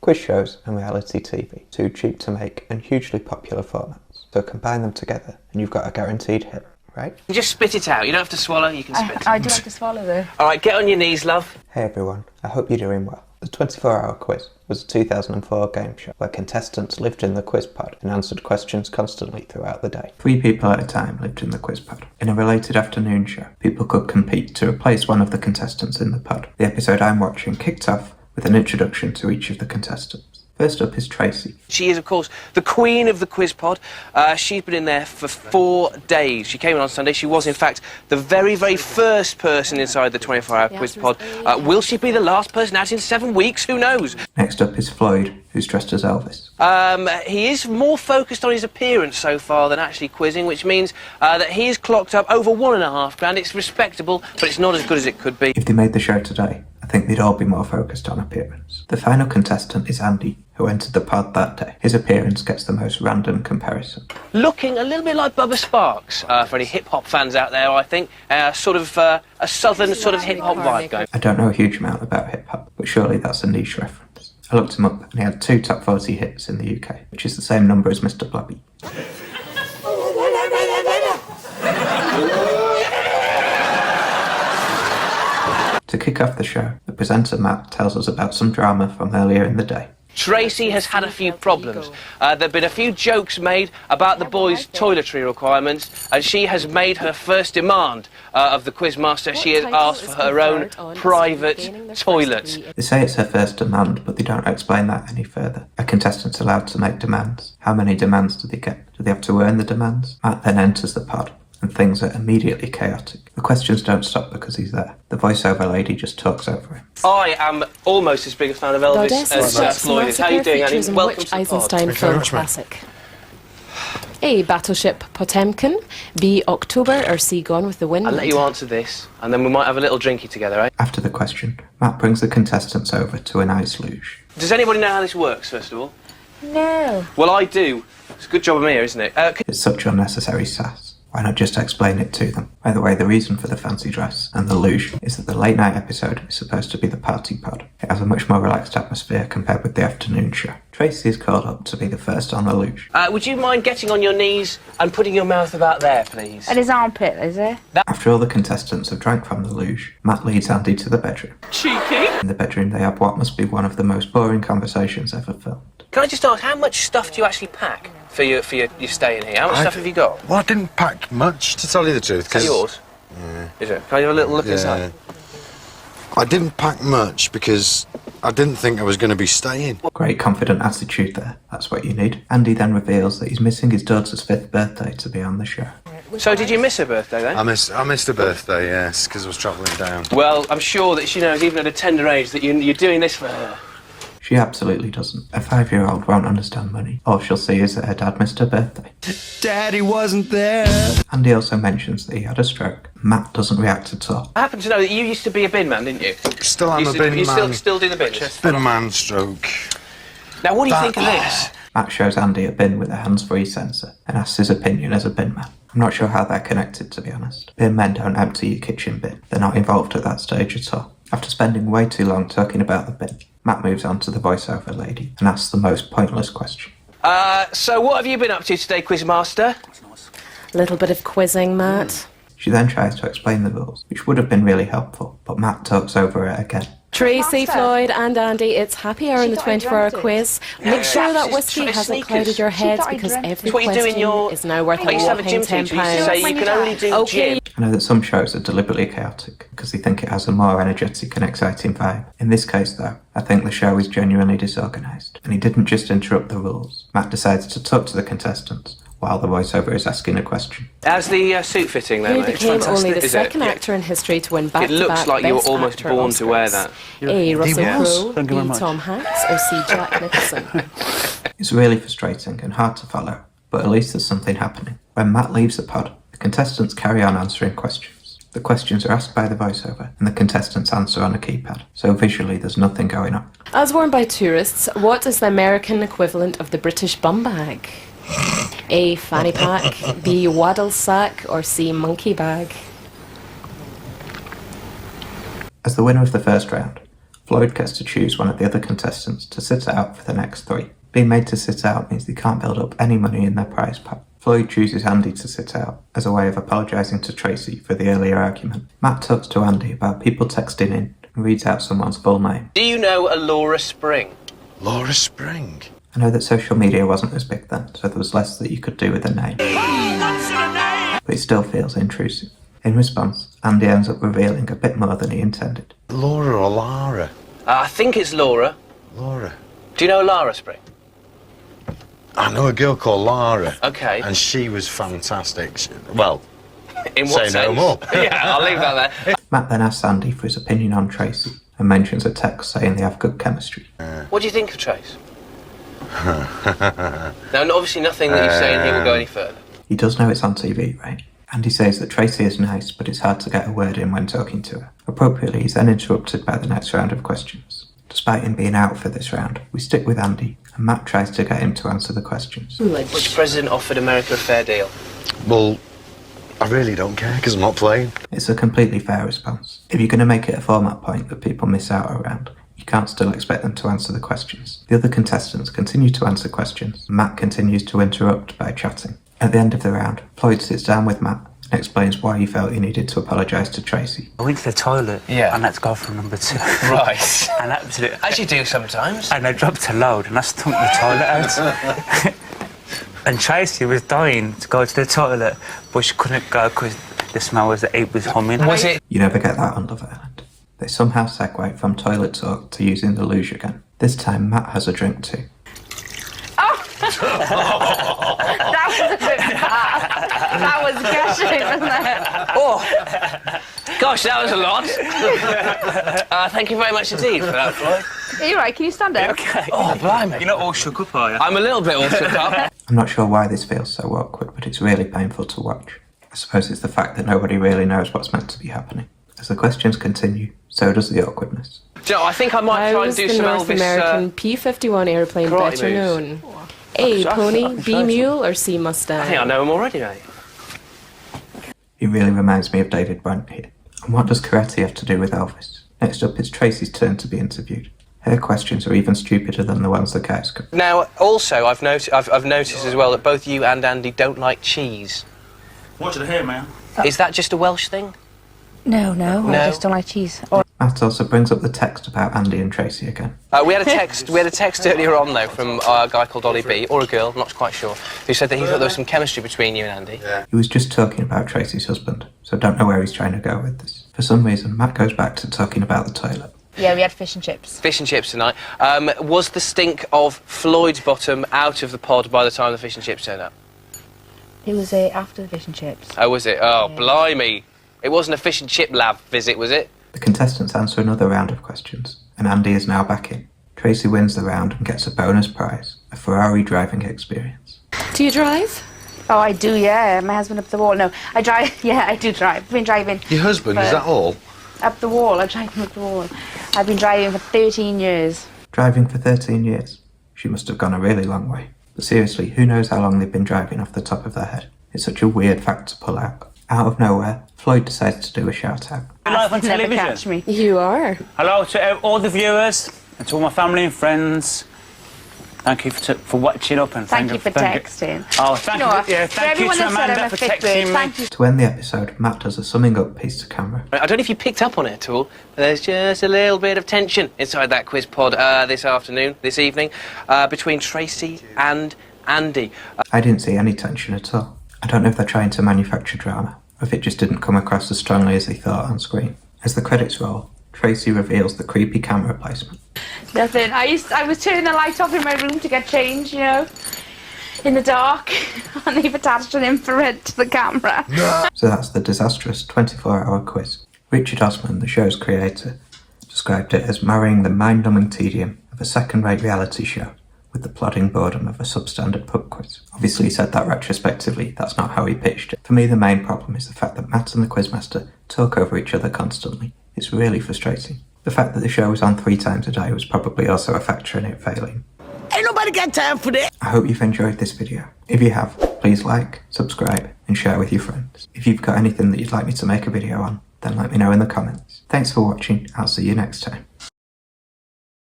Quiz shows and reality TV, two cheap to make and hugely popular formats. So combine them together and you've got a guaranteed hit, right? Just spit it out. You don't have to swallow, you can spit. I do like to swallow though. Alright, get on your knees, love. Hey everyone, I hope you're doing well. The 24-hour quiz was a 2004 game show where contestants lived in the quiz pod and answered questions constantly throughout the day. 3 people at a time lived in the quiz pod. In a related afternoon show, people could compete to replace one of the contestants in the pod. The episode I'm watching kicked off with an introduction to each of the contestants. First up is Tracy. She is, of course, the queen of the quiz pod. She's been in there for 4 days. She came in on Sunday. She was, in fact, the very, very first person inside the 24-hour quiz pod. Will she be the last person out in 7 weeks? Who knows? Next up is Floyd, who's dressed as Elvis. He is more focused on his appearance so far than actually quizzing, which means that he's clocked up over £1.5 grand. It's respectable, but it's not as good as it could be. If they made the show today, I think they'd all be more focused on appearance. The final contestant is Andy, who entered the pod that day. His appearance gets the most random comparison. Looking a little bit like Bubba Sparks, for any hip-hop fans out there, I think. Sort of a southern sort of hip-hop vibe going. I don't know a huge amount about hip-hop, but surely that's a niche reference. I looked him up and he had 2 top 40 hits in the UK, which is the same number as Mr. Blobby. To kick off the show, the presenter Matt tells us about some drama from earlier in the day. Tracy has had a few problems. There have been a few jokes made about the boys' toiletry requirements, and she has made her first demand of the quizmaster. She has asked for her own private toilet. They say it's her first demand, but they don't explain that any further. Are contestants allowed to make demands? How many demands do they get? Do they have to earn the demands? Matt then enters the pod, and things are immediately chaotic. The questions don't stop because he's there. The voiceover lady just talks over him. I am almost as big a fan of Elvis as Floyd is. How are you doing, Annie? Welcome to the pod. Eisenstein film classic? A. Battleship Potemkin. B. October. Or C. Gone with the Wind. I'll let you answer this, and then we might have a little drinky together, eh? After the question, Matt brings the contestants over to an ice luge. Does anybody know how this works, first of all? No. Well, I do. It's a good job I'm here, isn't it? It's such unnecessary sass. Why not just explain it to them? By the way, the reason for the fancy dress and the luge is that the late night episode is supposed to be the party pod. It has a much more relaxed atmosphere compared with the afternoon show. Tracy is called up to be the first on the luge. Would you mind getting on your knees and putting your mouth about there, please? At his armpit, is it? After all the contestants have drank from the luge, Matt leads Andy to the bedroom. Cheeky. In the bedroom, they have what must be one of the most boring conversations ever filmed. Can I just ask, how much stuff do you actually pack for your stay in here? How much stuff have you got? Well, I didn't pack much, to tell you the truth. Is that yours? Yeah. Is it? Can I have a little look inside? I didn't pack much because I didn't think I was going to be staying. Great confident attitude there. That's what you need. Andy then reveals that he's missing his daughter's 5th birthday to be on the show. So did you miss her birthday then? I missed her birthday, yes, because I was travelling down. Well, I'm sure that she knows, even at a tender age, that you're doing this for her. She absolutely doesn't. A 5-year-old won't understand money. All she'll see is that her dad missed her birthday. Daddy wasn't there. Andy also mentions that he had a stroke. Matt doesn't react at all. I happen to know that you used to be a bin man, didn't you? Still am a bin man. You still do the bins? Bin man stroke. Now, what do you think of this? Matt shows Andy a bin with a hands-free sensor and asks his opinion as a bin man. I'm not sure how they're connected, to be honest. Bin men don't empty your kitchen bin. They're not involved at that stage at all. After spending way too long talking about the bin, Matt moves on to the voiceover lady and asks the most pointless question. So what have you been up to today, Quizmaster? A little bit of quizzing, Matt. She then tries to explain the rules, which would have been really helpful, but Matt talks over it again. Tracy, Floyd and Andy, it's happy hour in the 24-hour quiz. Make sure that whiskey hasn't clouded your heads because every question is now worth a whopping £10. So you can only do gym. I know that some shows are deliberately chaotic because they think it has a more energetic and exciting vibe. In this case, though, I think the show is genuinely disorganised, and he didn't just interrupt the rules. Matt decides to talk to the contestants while the voiceover is asking a question. How's the suit fitting then, He mate? became only the second actor in history to win back-to-back It looks like you were almost Best born Actor to wear Oscars. that. A. Russell Crowe, Thank you very B. much. Tom Hanks, or C. Jack Nicholson. It's really frustrating and hard to follow, but at least there's something happening. When Matt leaves the pod, the contestants carry on answering questions. The questions are asked by the voiceover, and the contestants answer on a keypad, so visually there's nothing going on. As worn by tourists, what is the American equivalent of the British bum bag? A. Fanny pack, B. Waddle sack, or C. Monkey bag. As the winner of the first round, Floyd gets to choose one of the other contestants to sit out for the next 3. Being made to sit out means they can't build up any money in their prize pot. Floyd chooses Andy to sit out as a way of apologising to Tracy for the earlier argument. Matt talks to Andy about people texting in and reads out someone's full name. Do you know a Laura Spring? Laura Spring? I know that social media wasn't as big then, so there was less that you could do with a name. But it still feels intrusive. In response, Andy ends up revealing a bit more than he intended. Laura or Lara? I think it's Laura. Laura. Do you know Lara Spring? I know a girl called Lara. Okay. And she was fantastic. Well, In what say sense? no more. Yeah, I'll leave that there. Matt then asks Andy for his opinion on Tracy and mentions a text saying they have good chemistry. What do you think of Trace? Now, obviously nothing that you're saying here will go any further. He does know it's on TV, right? Andy says that Tracy is nice, but it's hard to get a word in when talking to her. Appropriately, he's then interrupted by the next round of questions. Despite him being out for this round, we stick with Andy, and Matt tries to get him to answer the questions. Which president offered America a fair deal? Well, I really don't care because I'm not playing. It's a completely fair response. If you're going to make it a format point that people miss out around, you can't still expect them to answer the questions. The other contestants continue to answer questions. Matt continues to interrupt by chatting. At the end of the round, Floyd sits down with Matt and explains why he felt he needed to apologise to Tracy. I went to the toilet and had to go for number 2. Right. And absolutely. As you do sometimes. And I dropped a load and I stunk the toilet out. And Tracy was dying to go to the toilet, but she couldn't go because the smell was that it was humming. Was it? You never get that on Love Island. They somehow segue from toilet talk to using the luge again. This time Matt has a drink too. That was a bit bad. That was gushing, wasn't it? Oh, gosh, that was a lot. Thank you very much indeed for that, Floyd. Are you right? Can you stand up? Okay. Oh, blimey. You're not all shook up, are you? I'm a little bit all shook up. I'm not sure why this feels so awkward, but it's really painful to watch. I suppose it's the fact that nobody really knows what's meant to be happening. As the questions continue, so does the awkwardness. Do you know, I think I might try and do the some North Elvis... American P-51 airplane karate better moves. known? A. Pony, B. Mule, or C. Mustang? I think I know him already, mate. He really reminds me of David Brent here. And what does karate have to do with Elvis? Next up, it's Tracy's turn to be interviewed. Her questions are even stupider than the ones the guys got. Now, also, I've noticed as well that both you and Andy don't like cheese. Watch it here, man. Is that just a Welsh thing? No, I just don't like cheese. Or Matt also brings up the text about Andy and Tracy again. We had a text earlier on, though, from a guy called Ollie B, or a girl, not quite sure, who said that he thought there was some chemistry between you and Andy. He was just talking about Tracy's husband, so I don't know where he's trying to go with this. For some reason, Matt goes back to talking about the toilet. yeah, we had fish and chips. Fish and chips tonight. Was the stink of Floyd's bottom out of the pod by the time the fish and chips turned up? It was after the fish and chips. Oh, was it? Oh, Yeah. blimey. It wasn't a fish and chip lab visit, was it? The contestants answer another round of questions, and Andy is now back in. Tracy wins the round and gets a bonus prize, a Ferrari driving experience. Do you drive? Oh, I do, yeah. My husband up the wall. No, I drive. Yeah, I do drive. I've been driving. Your husband, is that all? Up the wall. I drive him up the wall. I've been driving for 13 years. Driving for 13 years. She must have gone a really long way. But seriously, who knows how long they've been driving off the top of their head? It's such a weird fact to pull out. Out of nowhere, Floyd decides to do a shout-out. Live on Never television. catch me. You are. Hello to all the viewers and to all my family and friends. Thank you for watching up and Thank you for texting. Oh, thank You know what? you. Yeah, For thank you everyone to that said Amanda I'm a for fit texting bird, me. thank you. To end the episode, Matt does a summing up piece to camera. I don't know if you picked up on it at all, but there's just a little bit of tension inside that quiz pod this evening, between Tracy and Andy. I didn't see any tension at all. I don't know if they're trying to manufacture drama, or if it just didn't come across as strongly as they thought on screen. As the credits roll, Tracy reveals the creepy camera placement. Nothing. I was turning the light off in my room to get changed, you know, in the dark, and they've attached an infrared to the camera. So that's the disastrous 24-hour quiz. Richard Osman, the show's creator, described it as marrying the mind-numbing tedium of a second-rate reality show with the plodding boredom of a substandard pub quiz. Obviously he said that retrospectively, that's not how he pitched it. For me, the main problem is the fact that Matt and the quizmaster talk over each other constantly. It's really frustrating. The fact that the show was on 3 times a day was probably also a factor in it failing. Ain't nobody got time for that. I hope you've enjoyed this video. If you have, please like, subscribe, and share with your friends. If you've got anything that you'd like me to make a video on, then let me know in the comments. Thanks for watching, I'll see you next time.